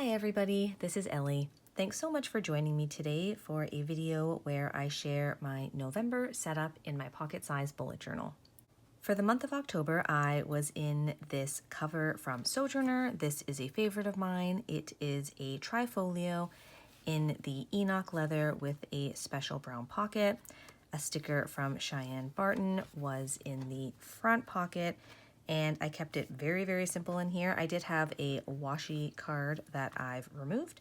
Hi everybody, this is Ellie. Thanks so much for joining me today for a video where I share my November setup in my pocket-sized bullet journal. For the month of October, I was in this cover from Sojourner. This is a favorite of mine. It is a Trifolio in the Enoch leather with a special brown pocket. A sticker from Cheyenne Barton was in the front pocket, and I kept it very, very simple in here. I did have a Washi card that I've removed.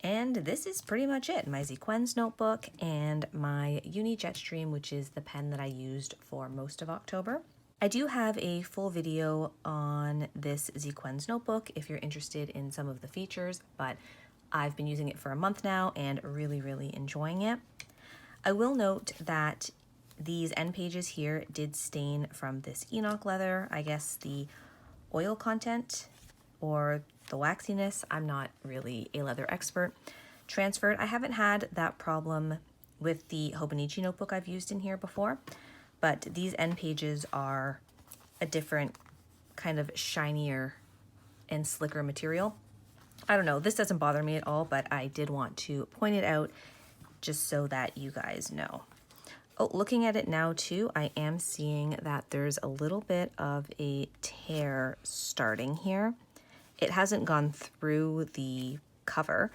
And this is pretty much it. My Zequenz notebook and my Uni Jetstream, which is the pen that I used for most of October. I do have a full video on this Zequenz notebook if you're interested in some of the features, but I've been using it for a month now and really, really enjoying it. I will note that these end pages here did stain from this Enoch leather. I guess the oil content or the waxiness, I'm not really a leather expert, transferred. I haven't had that problem with the Hobonichi notebook I've used in here before, but these end pages are a different kind of shinier and slicker material. I don't know, this doesn't bother me at all, but I did want to point it out just so that you guys know. Oh, looking at it now too, I am seeing that there's a little bit of a tear starting here. It hasn't gone through the cover,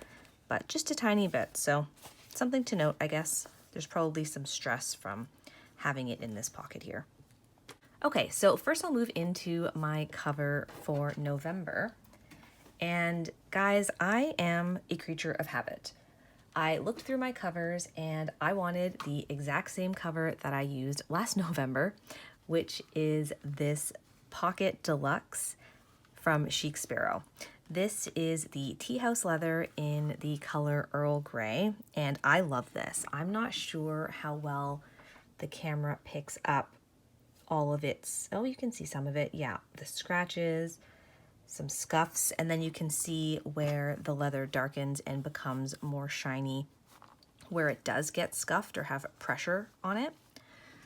but just a tiny bit. So something to note, I guess. There's probably some stress from having it in this pocket here. Okay, so first I'll move into my cover for November. And guys, I am a creature of habit. I looked through my covers and I wanted the exact same cover that I used last November, which is this Pocket Deluxe from Chic Sparrow. This is the Teahouse leather in the color Earl Grey, and I love this. I'm not sure how well the camera picks up all of its, oh, you can see some of it, yeah, the scratches, some scuffs, and then you can see where the leather darkens and becomes more shiny where it does get scuffed or have pressure on it.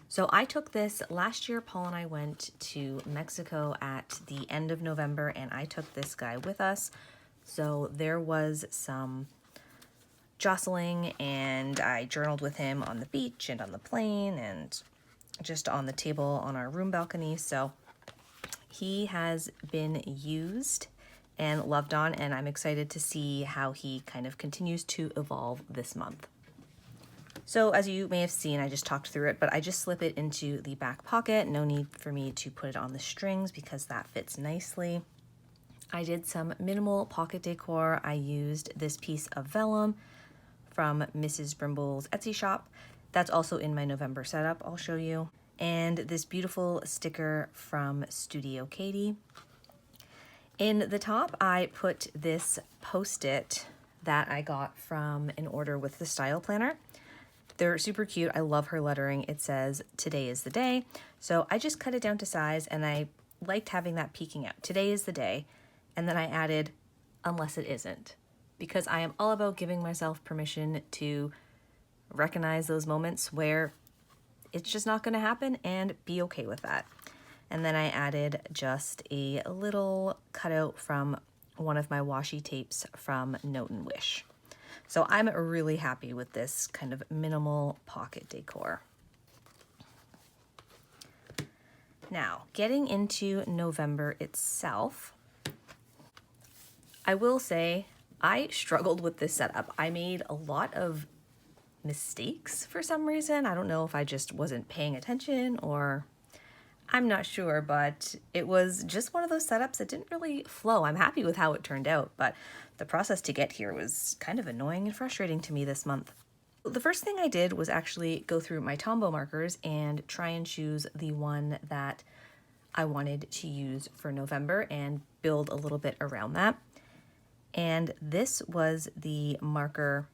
So I took this last year. Paul and I went to Mexico at the end of November, and I took this guy with us. So there was some jostling, and I journaled with him on the beach and on the plane and just on the table on our room balcony. So he has been used and loved on, and I'm excited to see how he kind of continues to evolve this month. So as you may have seen, I just talked through it, but I just slip it into the back pocket. No need for me to put it on the strings because that fits nicely. I did some minimal pocket decor. I used this piece of vellum from Mrs. Brimbles' Etsy shop. That's also in my November setup, I'll show you. And this beautiful sticker from Studio Katie. In the top, I put this post-it that I got from an order with the Style Planner. They're super cute. I love her lettering. It says, "Today is the day." So I just cut it down to size, and I liked having that peeking out. Today is the day. And then I added, "Unless it isn't," because I am all about giving myself permission to recognize those moments where it's just not going to happen and be okay with that. And then I added just a little cutout from one of my washi tapes from Note and Wish. So I'm really happy with this kind of minimal pocket decor. Now, getting into November itself, I will say I struggled with this setup. I made a lot of mistakes for some reason. I don't know if I just wasn't paying attention or I'm not sure, but it was just one of those setups that didn't really flow. I'm happy with how it turned out, but the process to get here was kind of annoying and frustrating to me this month. The first thing I did was actually go through my Tombow markers and try and choose the one that I wanted to use for November and build a little bit around that. And this was the marker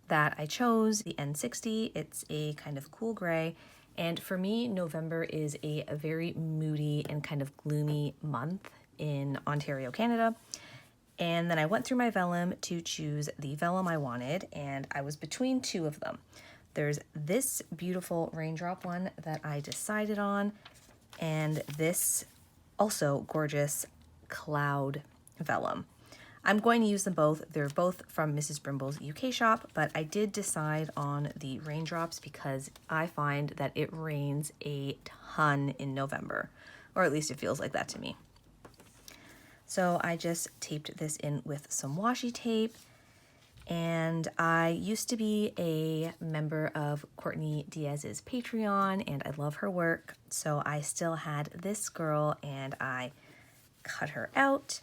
that I chose, the N60. It's a kind of cool gray. And for me, November is a very moody and kind of gloomy month in Ontario, Canada. And then I went through my vellum to choose the vellum I wanted, and I was between two of them. There's this beautiful raindrop one that I decided on, and this also gorgeous cloud vellum. I'm going to use them both. They're both from Mrs. Brimbles' UK shop, but I did decide on the raindrops because I find that it rains a ton in November, or at least it feels like that to me. So I just taped this in with some washi tape, and I used to be a member of Courtney Diaz's Patreon, and I love her work, so I still had this girl, and I cut her out,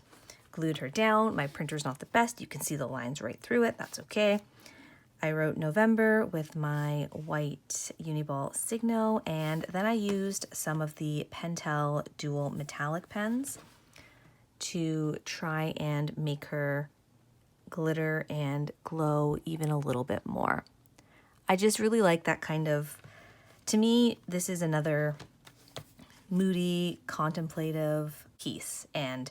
glued her down. My printer's not the best. You can see the lines right through it. That's okay. I wrote November with my white Uni-ball Signo, and then I used some of the Pentel dual metallic pens to try and make her glitter and glow even a little bit more. I just really like that kind of, to me, this is another moody, contemplative piece, and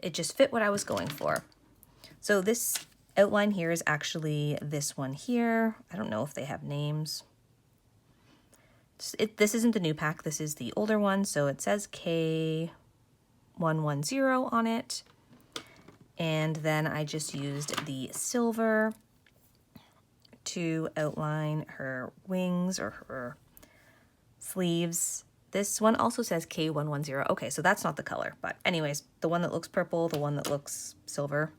it just fit what I was going for. So this outline here is actually this one here. I don't know if they have names. This isn't the new pack, this is the older one, so it says K110 on it. And then I just used the silver to outline her wings or her sleeves. This one also says K110. Okay, so that's not the color, but anyways, the one that looks purple, the one that looks silver.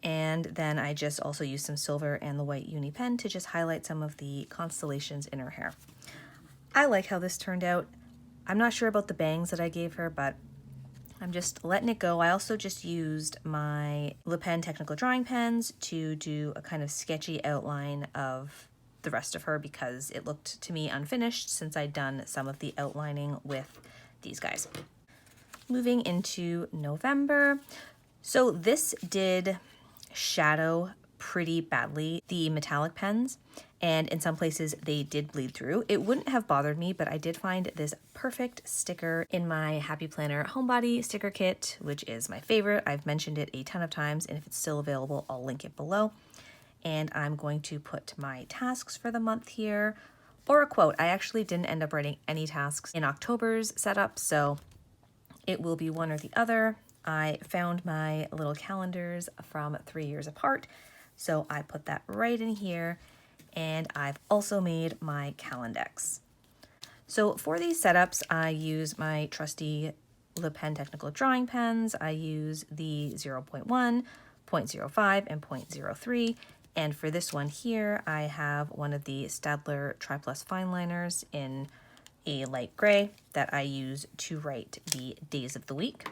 And then I just also used some silver and the white uni pen to just highlight some of the constellations in her hair. I like how this turned out. I'm not sure about the bangs that I gave her, but I'm just letting it go. I also just used my Le Pen technical drawing pens to do a kind of sketchy outline of the rest of her because it looked to me unfinished since I'd done some of the outlining with these guys. Moving into November. So this did shadow pretty badly, the metallic pens, and in some places they did bleed through. It wouldn't have bothered me, but I did find this perfect sticker in my Happy Planner Homebody sticker kit, which is my favorite. I've mentioned it a ton of times, and if it's still available, I'll link it below. And I'm going to put my tasks for the month here, or a quote. I actually didn't end up writing any tasks in October's setup, so it will be one or the other. I found my little calendars from 3 years apart, so I put that right in here, and I've also made my Calendex. So for these setups, I use my trusty Le Pen technical drawing pens. I use the 0.1, 0.05, and 0.03. And for this one here, I have one of the Staedtler Triplus fine liners in a light gray that I use to write the days of the week.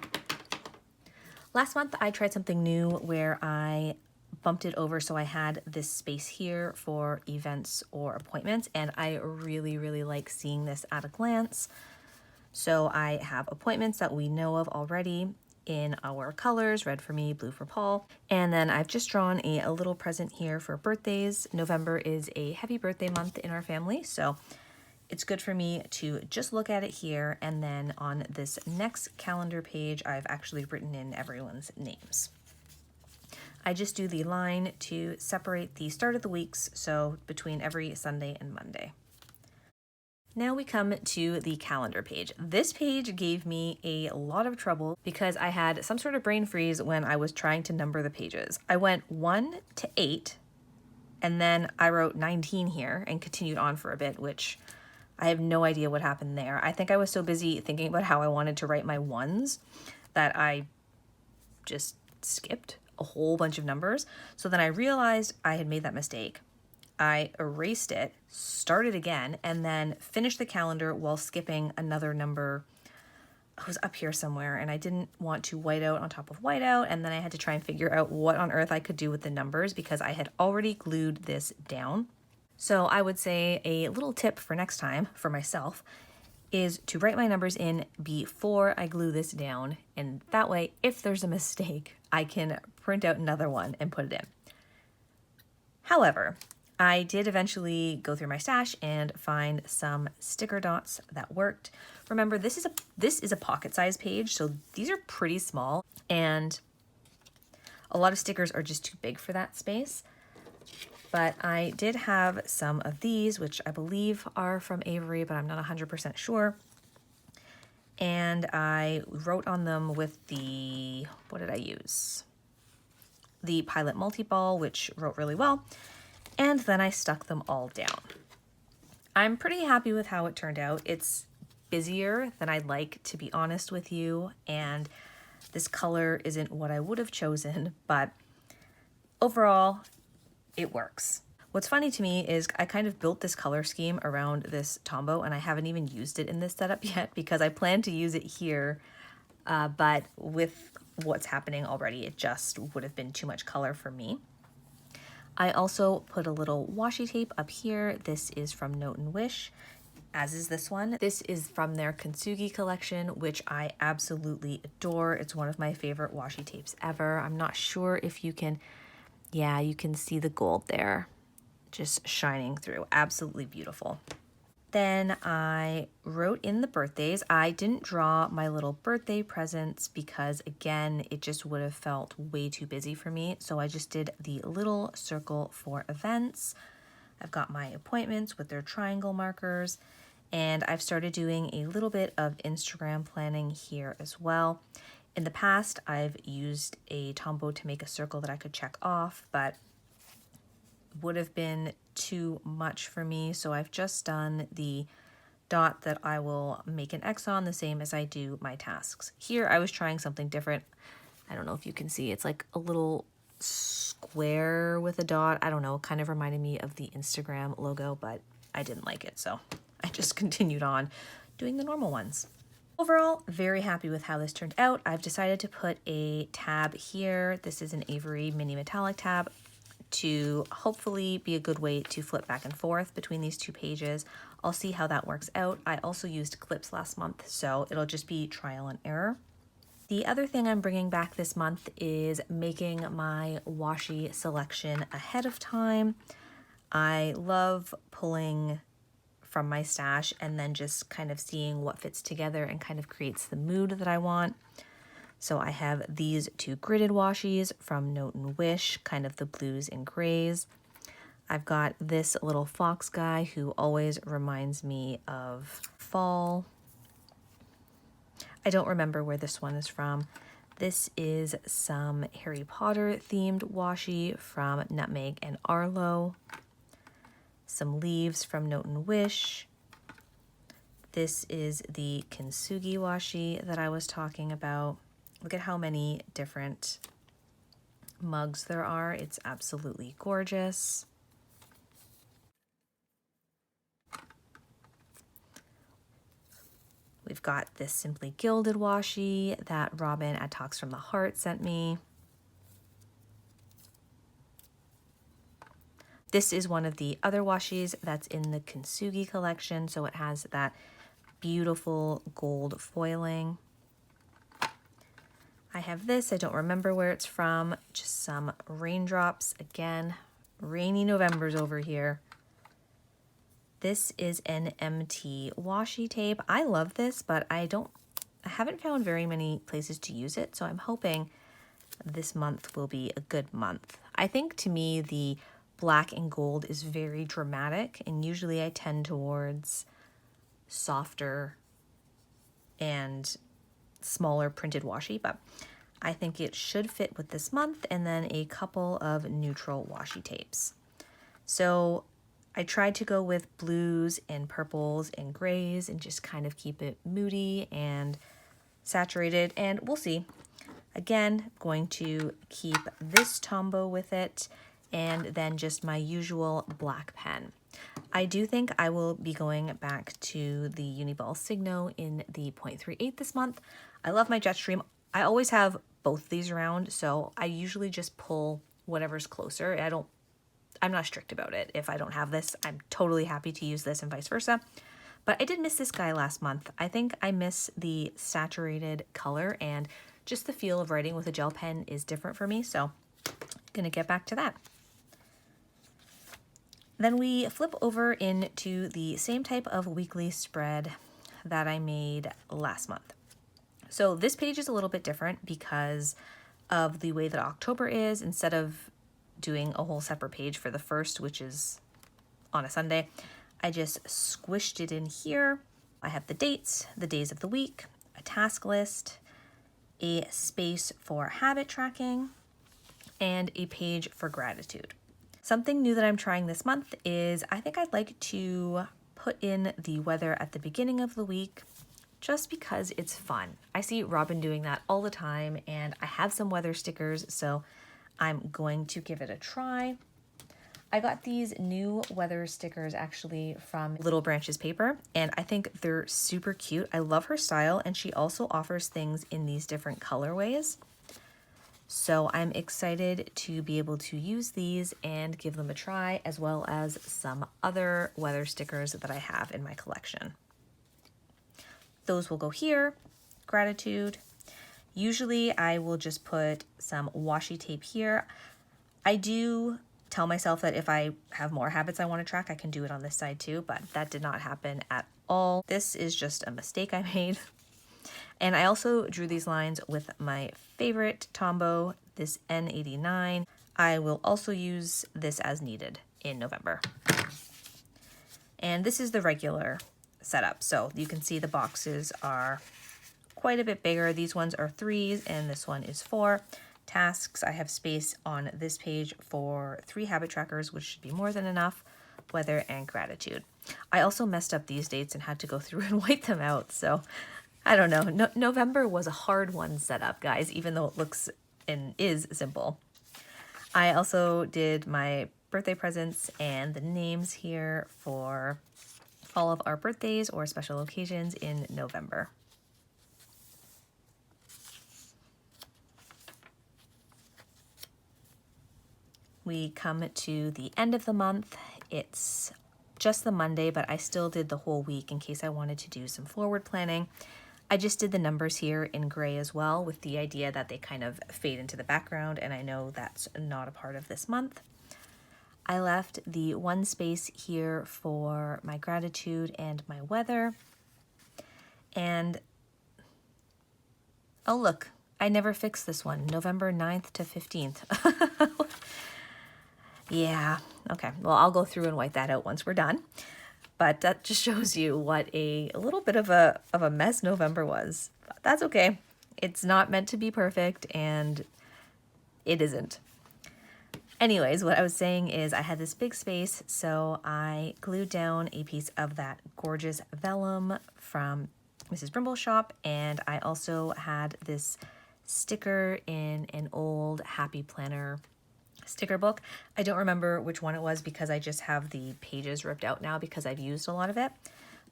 Last month, I tried something new where I bumped it over so I had this space here for events or appointments, and I really, really like seeing this at a glance. So I have appointments that we know of already in our colors, red for me, blue for Paul. And then I've just drawn a little present here for birthdays. November is a heavy birthday month in our family, so it's good for me to just look at it here, and then on this next calendar page, I've actually written in everyone's names. I just do the line to separate the start of the weeks, so between every Sunday and Monday. Now we come to the calendar page. This page gave me a lot of trouble because I had some sort of brain freeze when I was trying to number the pages. I went 1 to 8, and then I wrote 19 here and continued on for a bit, which I have no idea what happened there. I think I was so busy thinking about how I wanted to write my ones that I just skipped a whole bunch of numbers. So then I realized I had made that mistake. I erased it, started again, and then finished the calendar while skipping another number. It was up here somewhere, and I didn't want to white out on top of white out, and then I had to try and figure out what on earth I could do with the numbers because I had already glued this down. So I would say a little tip for next time for myself is to write my numbers in before I glue this down, and that way if there's a mistake I can print out another one and put it in. However, I did eventually go through my stash and find some sticker dots that worked. Remember, this is a pocket size page, so these are pretty small, and a lot of stickers are just too big for that space. But I did have some of these, which I believe are from Avery, but I'm not 100% sure. And I wrote on them with the, what did I use? the Pilot multi-ball, which wrote really well, and then I stuck them all down. I'm pretty happy with how it turned out. It's busier than I'd like, to be honest with you, and this color isn't what I would have chosen, but overall, it works. What's funny to me is I kind of built this color scheme around this Tombow, and I haven't even used it in this setup yet because I plan to use it here, but with what's happening already, it just would have been too much color for me. I also put a little washi tape up here. This is from Note and Wish, as is this one. This is from their Kintsugi collection, which I absolutely adore. It's one of my favorite washi tapes ever. I'm not sure if you can, yeah, you can see the gold there just shining through. Absolutely beautiful. Then I wrote in the birthdays. I didn't draw my little birthday presents because, again, it just would have felt way too busy for me. So I just did the little circle for events. I've got my appointments with their triangle markers, and I've started doing a little bit of Instagram planning here as well. In the past, I've used a Tombow to make a circle that I could check off, but would have been too much for me, so I've just done the dot that I will make an X on, the same as I do my tasks. Here I was trying something different. I don't know if you can see, it's like a little square with a dot. I don't know, kind of reminded me of the Instagram logo, but I didn't like it, so I just continued on doing the normal ones. Overall, very happy with how this turned out. I've decided to put a tab here. This is an Avery mini metallic tab to hopefully be a good way to flip back and forth between these two pages. I'll see how that works out. I also used clips last month, so it'll just be trial and error. The other thing I'm bringing back this month is making my washi selection ahead of time. I love pulling from my stash and then just kind of seeing what fits together and kind of creates the mood that I want. So I have these two gridded washis from Note and Wish, kind of the blues and grays. I've got this little fox guy who always reminds me of fall. I don't remember where this one is from. This is some Harry Potter themed washi from Nutmeg and Arlo. Some leaves from Note and Wish. This is the Kintsugi washi that I was talking about. Look at how many different mugs there are. It's absolutely gorgeous. We've got this Simply Gilded washi that Robin at Talks from the Heart sent me. This is one of the other washis that's in the Kintsugi collection, so it has that beautiful gold foiling. I have this, I don't remember where it's from, just some raindrops. Again, rainy November's over here. This is an MT washi tape. I love this, but I haven't found very many places to use it, so I'm hoping this month will be a good month. I think to me the black and gold is very dramatic, and usually I tend towards softer and smaller printed washi, but I think it should fit with this month, and then a couple of neutral washi tapes. So I tried to go with blues and purples and grays and just kind of keep it moody and saturated, and we'll see. Again, going to keep this Tombow with it, and then just my usual black pen. I do think I will be going back to the Uni-ball Signo in the 0.38 this month. I love my Jetstream. I always have both these around, so I usually just pull whatever's closer. I'm not strict about it. If I don't have this, I'm totally happy to use this and vice versa. But I did miss this guy last month. I think I miss the saturated color, and just the feel of writing with a gel pen is different for me, so I'm gonna get back to that. Then we flip over into the same type of weekly spread that I made last month. So this page is a little bit different because of the way that October is. Instead of doing a whole separate page for the first, which is on a Sunday, I just squished it in here. I have the dates, the days of the week, a task list, a space for habit tracking, and a page for gratitude. Something new that I'm trying this month is I think I'd like to put in the weather at the beginning of the week just because it's fun. I see Robin doing that all the time, and I have some weather stickers, so I'm going to give it a try. I got these new weather stickers actually from Little Branches Paper, and I think they're super cute. I love her style, and she also offers things in these different colorways. So I'm excited to be able to use these and give them a try, as well as some other weather stickers that I have in my collection. Those will go here, gratitude. Usually I will just put some washi tape here. I do tell myself that if I have more habits I want to track, I can do it on this side too, but that did not happen at all. This is just a mistake I made. And I also drew these lines with my favorite Tombow, this N89. I will also use this as needed in November. And this is the regular setup. So you can see the boxes are quite a bit bigger. These ones are 3s and this one is 4. Tasks, I have space on this page for 3 habit trackers, which should be more than enough. Weather and gratitude. I also messed up these dates and had to go through and wipe them out. So I don't know. November was a hard one set up, guys, even though it looks and is simple. I also did my birthday presents and the names here for all of our birthdays or special occasions in November. We come to the end of the month. It's just the Monday, but I still did the whole week in case I wanted to do some forward planning. I just did the numbers here in gray as well, with the idea that they kind of fade into the background, and I know that's not a part of this month. I left the one space here for my gratitude and my weather. And oh look, I never fixed this one, November 9th to 15th. Yeah, okay, well, I'll go through and wipe that out once we're done. But that just shows you what a little bit of a mess November was. But that's okay. It's not meant to be perfect, and it isn't. Anyways, what I was saying is I had this big space, so I glued down a piece of that gorgeous vellum from Mrs. Brimbles' shop, and I also had this sticker in an old Happy Planner sticker book. I don't remember which one it was because I just have the pages ripped out now because I've used a lot of it.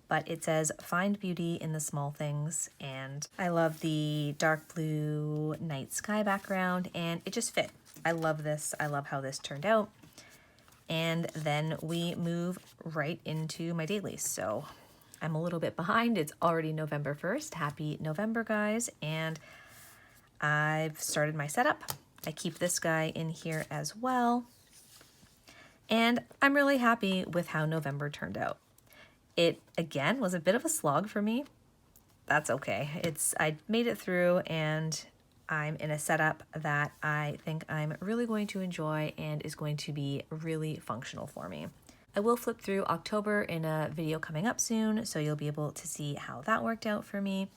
But it says, find beauty in the small things. And I love the dark blue night sky background, and it just fit. I love this. I love how this turned out. And then we move right into my dailies. So I'm a little bit behind. It's already November 1st. Happy November, guys. And I've started my setup. I keep this guy in here as well. And I'm really happy with how November turned out. It, again, was a bit of a slog for me. That's okay. I made it through, and I'm in a setup that I think I'm really going to enjoy and is going to be really functional for me. I will flip through October in a video coming up soon, so you'll be able to see how that worked out for me.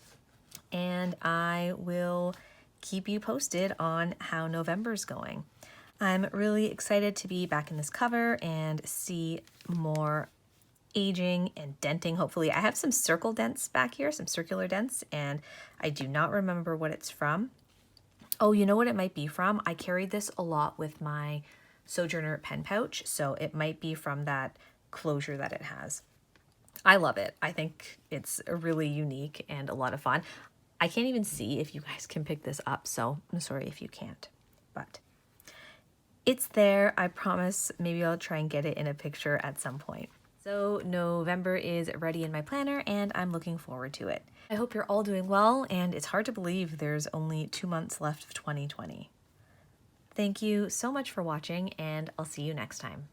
And I will keep you posted on how November's going. I'm really excited to be back in this cover and see more aging and denting, hopefully. I have some circle dents back here, some circular dents, and I do not remember what it's from. Oh, you know what it might be from? I carried this a lot with my Sojourner pen pouch, so it might be from that closure that it has. I love it. I think it's really unique and a lot of fun. I can't even see if you guys can pick this up, so I'm sorry if you can't, but it's there. I promise maybe I'll try and get it in a picture at some point. So November is ready in my planner, and I'm looking forward to it. I hope you're all doing well, and it's hard to believe there's only 2 months left of 2020. Thank you so much for watching, and I'll see you next time.